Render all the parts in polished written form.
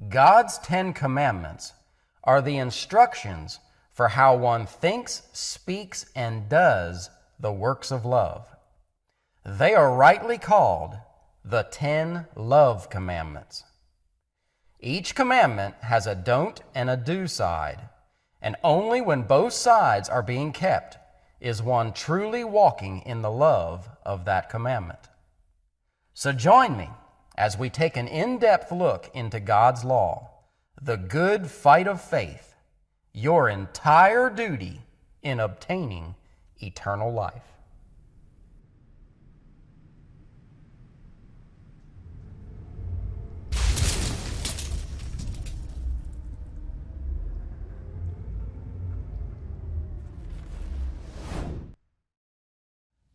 God's 10 Commandments are the instructions for how one thinks, speaks, and does the works of love. They are rightly called the 10 Love Commandments. Each commandment has a don't and a do side, and only when both sides are being kept is one truly walking in the love of that commandment. So join me as we take an in-depth look into God's law, the good fight of faith, your entire duty in obtaining eternal life.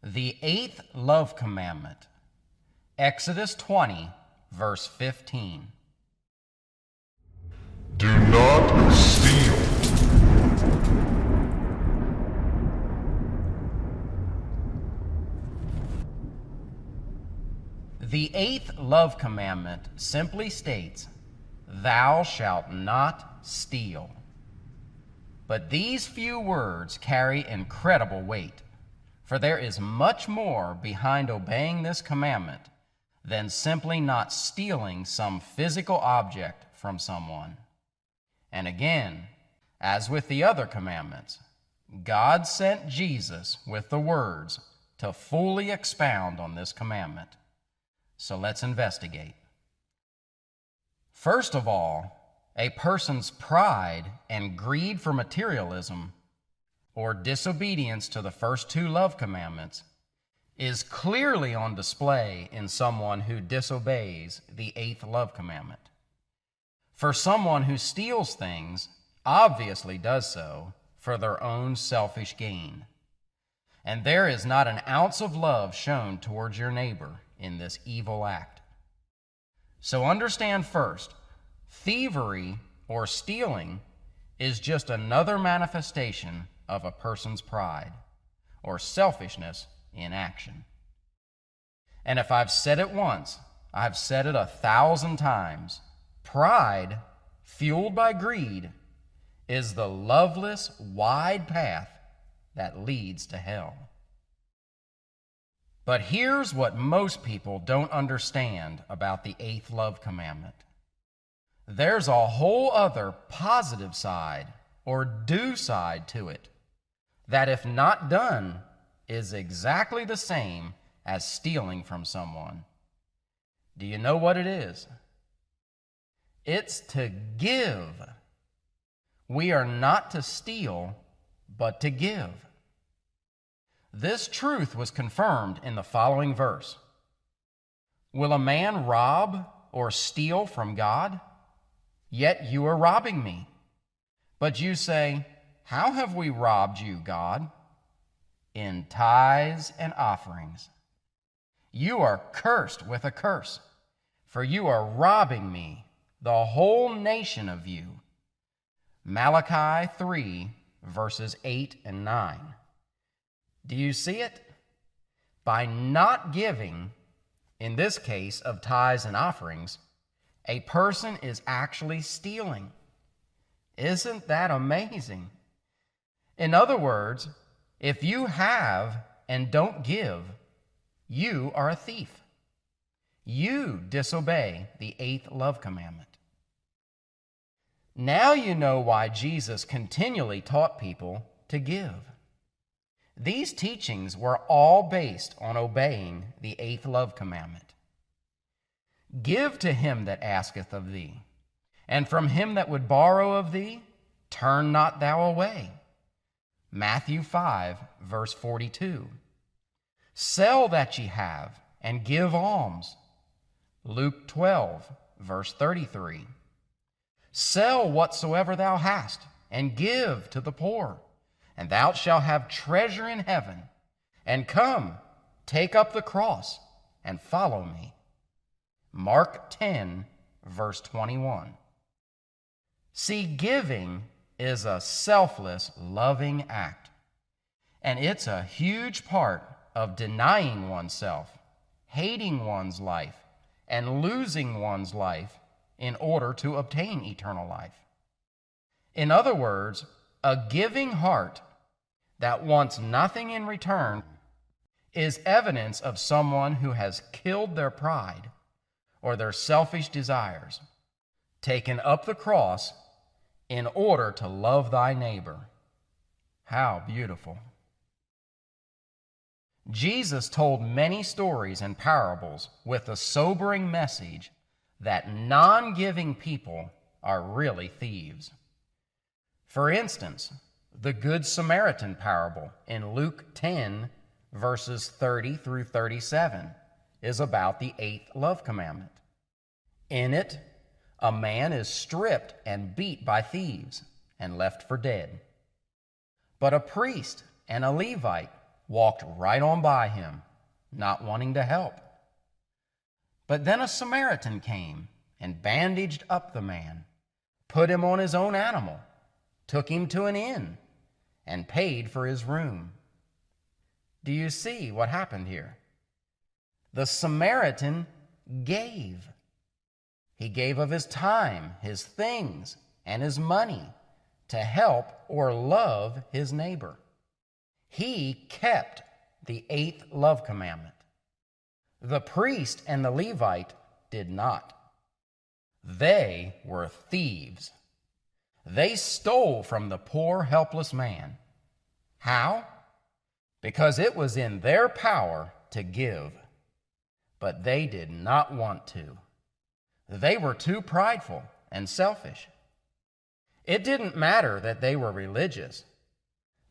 The 8th love commandment, Exodus 20, verse 15. Do not steal. The 8th love commandment simply states, "Thou shalt not steal." But these few words carry incredible weight, for there is much more behind obeying this commandment than simply not stealing some physical object from someone. And again, as with the other commandments, God sent Jesus with the words to fully expound on this commandment. So let's investigate. First of all, a person's pride and greed for materialism, or disobedience to the first 2 love commandments, is clearly on display in someone who disobeys the 8th love commandment. For someone who steals things obviously does so for their own selfish gain. And there is not an ounce of love shown towards your neighbor in this evil act. So understand first, thievery or stealing is just another manifestation of a person's pride or selfishness in action. And if I've said it once, I've said it 1,000 times. Pride, fueled by greed, is the loveless, wide path that leads to hell. But here's what most people don't understand about the 8th love commandment. There's a whole other positive side or do side to it that, if not done, is exactly the same as stealing from someone. Do you know what it is? It's to give. We are not to steal, but to give. This truth was confirmed in the following verse. Will a man rob or steal from God? Yet you are robbing me. But you say, how have we robbed you, God? In tithes and offerings. You are cursed with a curse, for you are robbing me, the whole nation, of you. Malachi 3, verses 8 and 9. Do you see it? By not giving, in this case of tithes and offerings, a person is actually stealing. Isn't that amazing? In other words, if you have and don't give, you are a thief. You disobey the 8th love commandment. Now you know why Jesus continually taught people to give. These teachings were all based on obeying the 8th love commandment. Give to him that asketh of thee, and from him that would borrow of thee, turn not thou away. Matthew 5, verse 42. Sell that ye have, and give alms. Luke 12, verse 33. Sell whatsoever thou hast, and give to the poor, and thou shalt have treasure in heaven. And come, take up the cross, and follow me. Mark 10, verse 21. See, giving is a selfless, loving act, and it's a huge part of denying oneself, hating one's life, and losing one's life in order to obtain eternal life. In other words, a giving heart that wants nothing in return is evidence of someone who has killed their pride or their selfish desires, taken up the cross in order to love thy neighbor. How beautiful. Jesus told many stories and parables with the sobering message that non-giving people are really thieves. For instance, the Good Samaritan parable in Luke 10, verses 30 through 37, is about the 8th love commandment. In it, a man is stripped and beat by thieves and left for dead. But a priest and a Levite walked right on by him, not wanting to help. But then a Samaritan came and bandaged up the man, put him on his own animal, took him to an inn, and paid for his room. Do you see what happened here? The Samaritan gave. He gave of his time, his things, and his money to help or love his neighbor. He kept the 8th love commandment. The priest and the Levite did not. They were thieves. They stole from the poor, helpless man. How? Because it was in their power to give, but they did not want to. They were too prideful and selfish. It didn't matter that they were religious.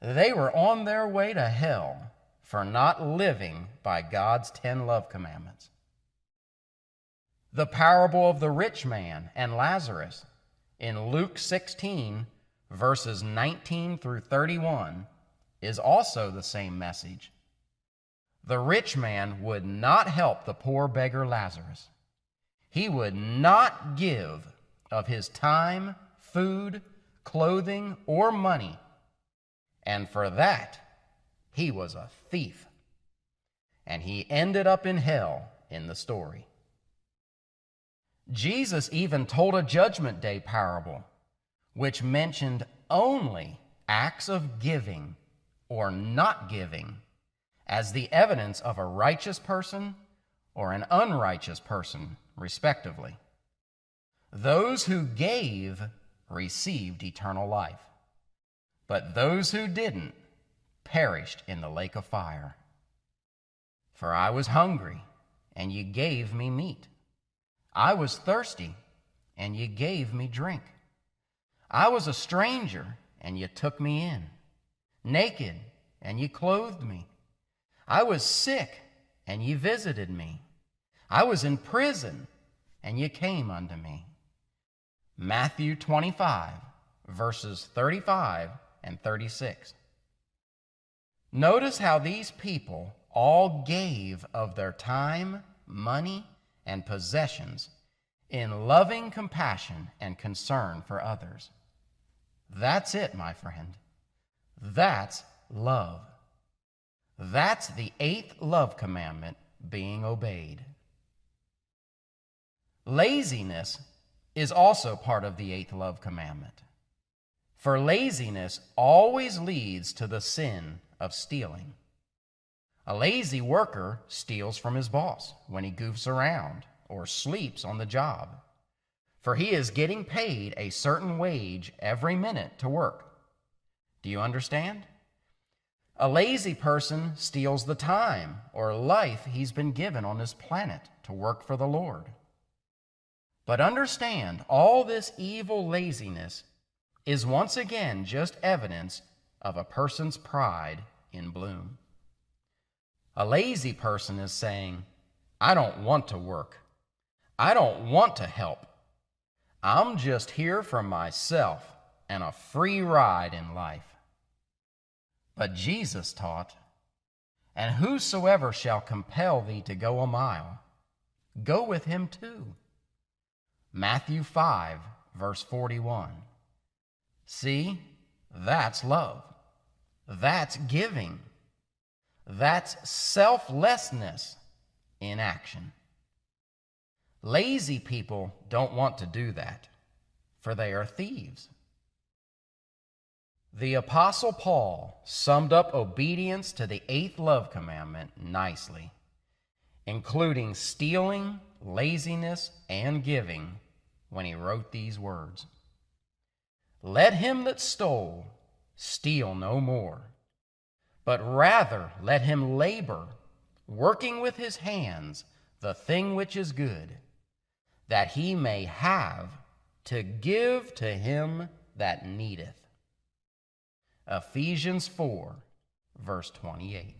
They were on their way to hell for not living by God's 10 love commandments. The parable of the rich man and Lazarus in Luke 16, verses 19 through 31, is also the same message. The rich man would not help the poor beggar Lazarus. He would not give of his time, food, clothing, or money, and for that he was a thief, and he ended up in hell in the story. Jesus even told a Judgment Day parable, which mentioned only acts of giving or not giving as the evidence of a righteous person or an unrighteous person, respectively. Those who gave received eternal life, but those who didn't perished in the lake of fire. For I was hungry, and you gave me meat. I was thirsty, and you gave me drink. I was a stranger, and you took me in. Naked, and you clothed me. I was sick, and you visited me. I was in prison, and you came unto me. Matthew 25, verses 35 and 36. Notice how these people all gave of their time, money, and possessions in loving compassion and concern for others. That's it, my friend. That's love. That's the 8th love commandment being obeyed. Laziness is also part of the 8th love commandment. For laziness always leads to the sin of stealing. A lazy worker steals from his boss when he goofs around or sleeps on the job, for he is getting paid a certain wage every minute to work. Do you understand? A lazy person steals the time or life he's been given on this planet to work for the Lord. But understand, all this evil laziness is once again just evidence of a person's pride in bloom. A lazy person is saying, I don't want to work. I don't want to help. I'm just here for myself and a free ride in life. But Jesus taught, and whosoever shall compel thee to go a mile, go with him too. Matthew 5, verse 41. See, that's love. That's giving. That's selflessness in action. Lazy people don't want to do that, for they are thieves. The Apostle Paul summed up obedience to the 8th love commandment nicely, including stealing, laziness, and giving, when he wrote these words: "Let him that stole steal no more, but rather let him labor, working with his hands the thing which is good, that he may have to give to him that needeth." Ephesians 4, verse 28.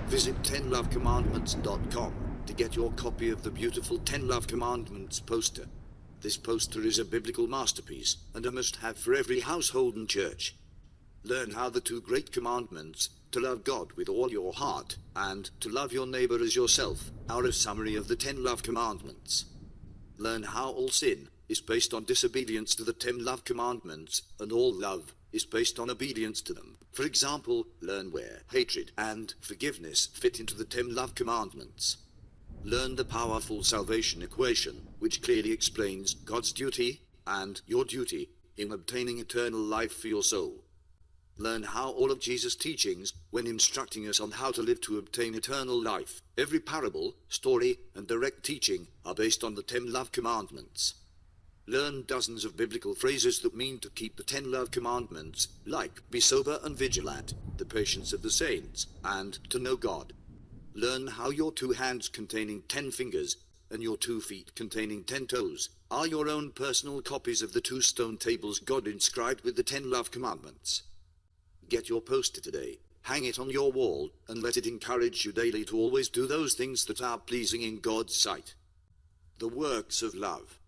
Visit 10lovecommandments.com to get your copy of the beautiful 10 Love Commandments poster. This poster is a biblical masterpiece and a must-have for every household and church. Learn how the 2 great commandments, to love God with all your heart and to love your neighbor as yourself, are a summary of the 10 Love Commandments. Learn how all sin is based on disobedience to the 10 Love Commandments and all love is based on obedience to them. For example, learn where hatred and forgiveness fit into the 10 Love Commandments. Learn the powerful salvation equation, which clearly explains God's duty and your duty in obtaining eternal life for your soul. Learn how all of Jesus' teachings, when instructing us on how to live to obtain eternal life, every parable, story, and direct teaching are based on the 10 Love Commandments. Learn dozens of biblical phrases that mean to keep the 10 Love Commandments, like be sober and vigilant, the patience of the saints, and to know God. Learn how your 2 hands containing 10 fingers and your 2 feet containing 10 toes are your own personal copies of the 2 stone tables God inscribed with the 10 Love Commandments. Get your poster today, hang it on your wall, and let it encourage you daily to always do those things that are pleasing in God's sight. The works of love.